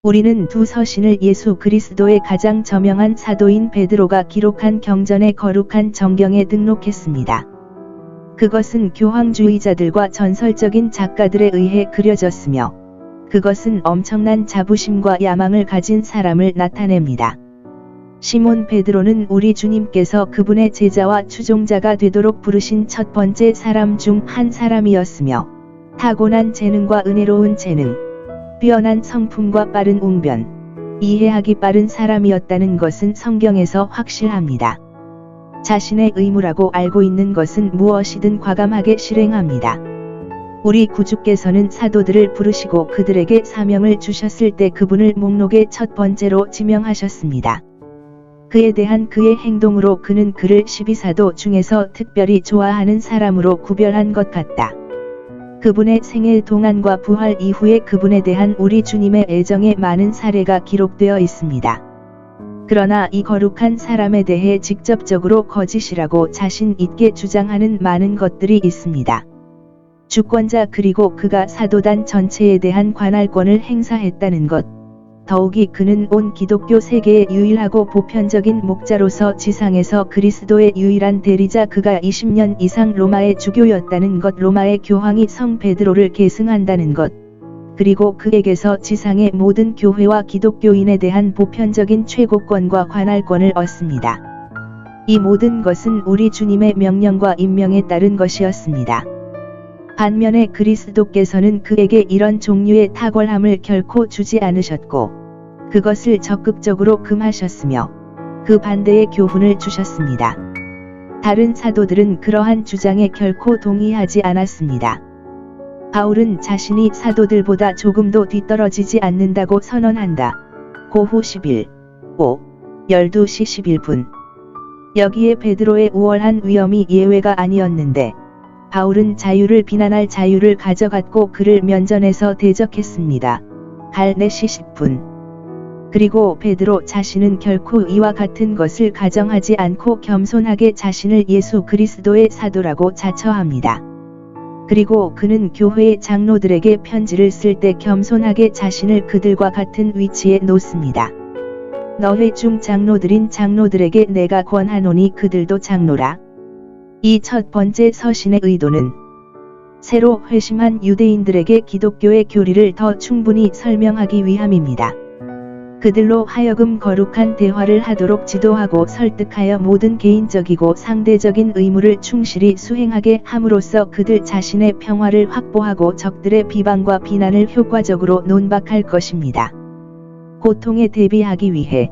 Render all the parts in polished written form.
우리는 두 서신을 예수 그리스도의 가장 저명한 사도인 베드로가 기록한 경전의 거룩한 정경에 등록했습니다. 그것은 교황주의자들과 전설적인 작가들에 의해 그려졌으며 그것은 엄청난 자부심과 야망을 가진 사람을 나타냅니다. 시몬 베드로는 우리 주님께서 그분의 제자와 추종자가 되도록 부르신 첫 번째 사람 중 한 사람이었으며 타고난 재능과 은혜로운 재능, 뛰어난 성품과 빠른 웅변, 이해하기 빠른 사람이었다는 것은 성경에서 확실합니다. 자신의 의무라고 알고 있는 것은 무엇이든 과감하게 실행합니다. 우리 구주께서는 사도들을 부르시고 그들에게 사명을 주셨을 때 그분을 목록의 첫 번째로 지명하셨습니다. 그에 대한 그의 행동으로 그는 그를 12사도 중에서 특별히 좋아하는 사람으로 구별한 것 같다. 그분의 생애 동안과 부활 이후에 그분에 대한 우리 주님의 애정의 많은 사례가 기록되어 있습니다. 그러나 이 거룩한 사람에 대해 직접적으로 거짓이라고 자신 있게 주장하는 많은 것들이 있습니다. 주권자 그리고 그가 사도단 전체에 대한 관할권을 행사했다는 것, 더욱이 그는 온 기독교 세계의 유일하고 보편적인 목자로서 지상에서 그리스도의 유일한 대리자 그가 20년 이상 로마의 주교였다는 것, 로마의 교황이 성 베드로를 계승한다는 것, 그리고 그에게서 지상의 모든 교회와 기독교인에 대한 보편적인 최고권과 관할권을 얻습니다. 이 모든 것은 우리 주님의 명령과 임명에 따른 것이었습니다. 반면에 그리스도께서는 그에게 이런 종류의 탁월함을 결코 주지 않으셨고 그것을 적극적으로 금하셨으며 그 반대의 교훈을 주셨습니다. 다른 사도들은 그러한 주장에 결코 동의하지 않았습니다. 바울은 자신이 사도들보다 조금도 뒤떨어지지 않는다고 선언한다. 고후 11, 5, 12시 11분. 여기에 베드로의 우월한 위엄이 예외가 아니었는데 바울은 자유를 비난할 자유를 가져갔고 그를 면전에서 대적했습니다. 갈 4시 10분. 그리고 베드로 자신은 결코 이와 같은 것을 가정하지 않고 겸손하게 자신을 예수 그리스도의 사도라고 자처합니다. 그리고 그는 교회의 장로들에게 편지를 쓸 때 겸손하게 자신을 그들과 같은 위치에 놓습니다. 너회 중 장로들인 장로들에게 내가 권하노니 그들도 장로라. 이 첫 번째 서신의 의도는 새로 회심한 유대인들에게 기독교의 교리를 더 충분히 설명하기 위함입니다. 그들로 하여금 거룩한 대화를 하도록 지도하고 설득하여 모든 개인적이고 상대적인 의무를 충실히 수행하게 함으로써 그들 자신의 평화를 확보하고 적들의 비방과 비난을 효과적으로 논박할 것입니다. 고통에 대비하기 위해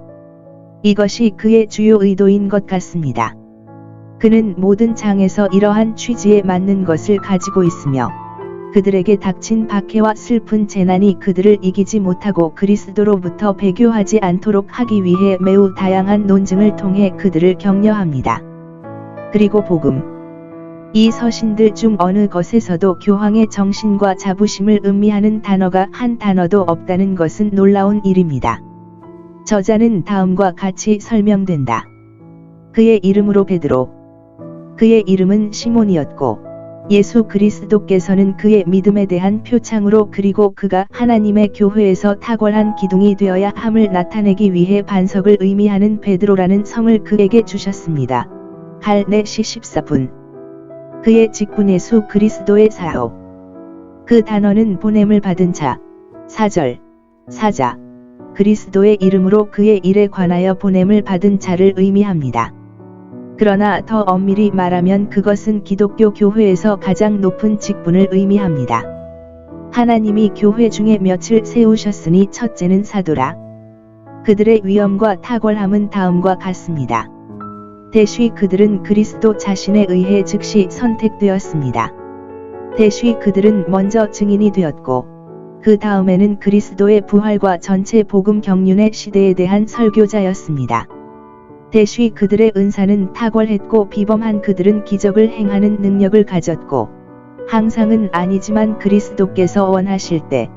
이것이 그의 주요 의도인 것 같습니다. 그는 모든 장에서 이러한 취지에 맞는 것을 가지고 있으며 그들에게 닥친 박해와 슬픈 재난이 그들을 이기지 못하고 그리스도로부터 배교하지 않도록 하기 위해 매우 다양한 논증을 통해 그들을 격려합니다. 그리고 복음. 이 서신들 중 어느 것에서도 교황의 정신과 자부심을 의미하는 단어가 한 단어도 없다는 것은 놀라운 일입니다. 저자는 다음과 같이 설명된다. 그의 이름으로 베드로. 그의 이름은 시몬이었고 예수 그리스도께서는 그의 믿음에 대한 표창으로 그리고 그가 하나님의 교회에서 탁월한 기둥이 되어야 함을 나타내기 위해 반석을 의미하는 베드로라는 성을 그에게 주셨습니다. 갈 4시 14분. 그의 직분 예수 그리스도의 사도. 그 단어는 보냄을 받은 자, 사절, 사자, 그리스도의 이름으로 그의 일에 관하여 보냄을 받은 자를 의미합니다. 그러나 더 엄밀히 말하면 그것은 기독교 교회에서 가장 높은 직분을 의미합니다. 하나님이 교회 중에 몇을 세우셨으니 첫째는 사도라. 그들의 위엄과 탁월함은 다음과 같습니다. 대쉬 그들은 그리스도 자신에 의해 즉시 선택되었습니다. 대쉬 그들은 먼저 증인이 되었고 그 다음에는 그리스도의 부활과 전체 복음 경륜의 시대에 대한 설교자였습니다. 대쉬 그들의 은사는 탁월했고 비범한 그들은 기적을 행하는 능력을 가졌고 항상은 아니지만 그리스도께서 원하실 때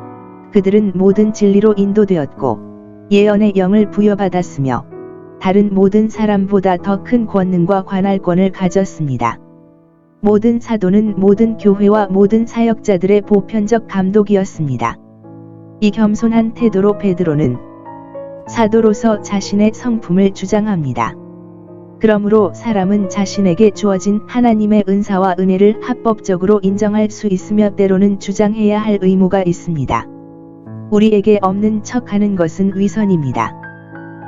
그들은 모든 진리로 인도되었고 예언의 영을 부여받았으며 다른 모든 사람보다 더 큰 권능과 관할권을 가졌습니다. 모든 사도는 모든 교회와 모든 사역자들의 보편적 감독이었습니다. 이 겸손한 태도로 베드로는 사도로서 자신의 성품을 주장합니다. 그러므로 사람은 자신에게 주어진 하나님의 은사와 은혜를 합법적으로 인정할 수 있으며 때로는 주장해야 할 의무가 있습니다. 우리에게 없는 척하는 것은 위선입니다.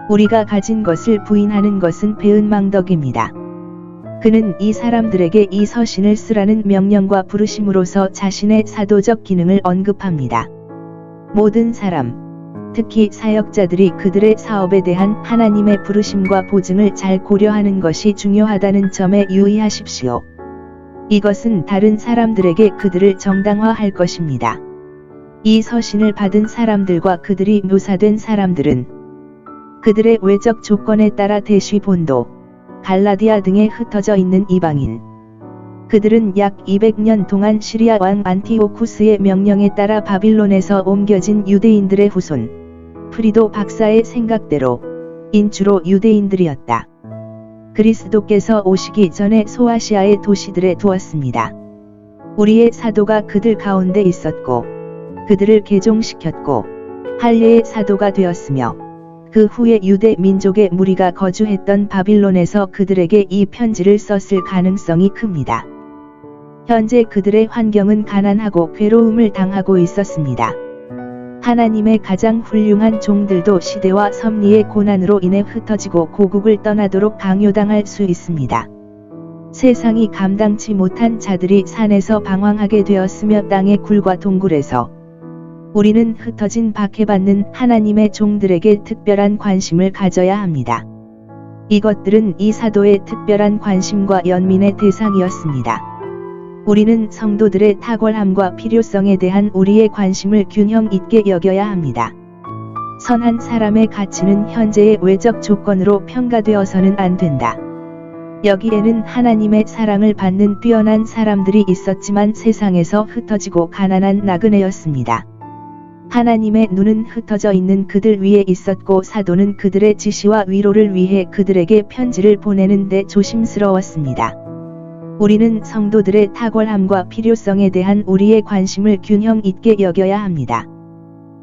우리가 가진 것을 부인하는 것은 배은망덕입니다. 그는 이 사람들에게 이 서신을 쓰라는 명령과 부르심으로서 자신의 사도적 기능을 언급합니다. 모든 사람, 특히 사역자들이 그들의 사업에 대한 하나님의 부르심과 보증을 잘 고려하는 것이 중요하다는 점에 유의하십시오. 이것은 다른 사람들에게 그들을 정당화할 것입니다. 이 서신을 받은 사람들과 그들이 묘사된 사람들은 그들의 외적 조건에 따라 대쉬 본도, 갈라디아 등에 흩어져 있는 이방인. 그들은 약 200년 동안 시리아 왕 안티오쿠스의 명령에 따라 바빌론에서 옮겨진 유대인들의 후손. 프리도 박사의 생각대로 인주로 유대인들이었다. 그리스도께서 오시기 전에 소아시아의 도시들에 두었습니다. 우리의 사도가 그들 가운데 있었고 그들을 개종시켰고 할례의 사도가 되었으며 그 후에 유대 민족의 무리가 거주했던 바빌론에서 그들에게 이 편지를 썼을 가능성이 큽니다. 현재 그들의 환경은 가난하고 괴로움을 당하고 있었습니다. 하나님의 가장 훌륭한 종들도 시대와 섭리의 고난으로 인해 흩어지고 고국을 떠나도록 강요당할 수 있습니다. 세상이 감당치 못한 자들이 산에서 방황하게 되었으며 땅의 굴과 동굴에서 우리는 흩어진 박해받는 하나님의 종들에게 특별한 관심을 가져야 합니다. 이것들은 이 사도의 특별한 관심과 연민의 대상이었습니다. 우리는 성도들의 탁월함과 필요성에 대한 우리의 관심을 균형 있게 여겨야 합니다. 선한 사람의 가치는 현재의 외적 조건으로 평가되어서는 안 된다. 여기에는 하나님의 사랑을 받는 뛰어난 사람들이 있었지만 세상에서 흩어지고 가난한 나그네였습니다. 하나님의 눈은 흩어져 있는 그들 위에 있었고 사도는 그들의 지시와 위로를 위해 그들에게 편지를 보내는데 조심스러웠습니다. 우리는 성도들의 탁월함과 필요성에 대한 우리의 관심을 균형 있게 여겨야 합니다.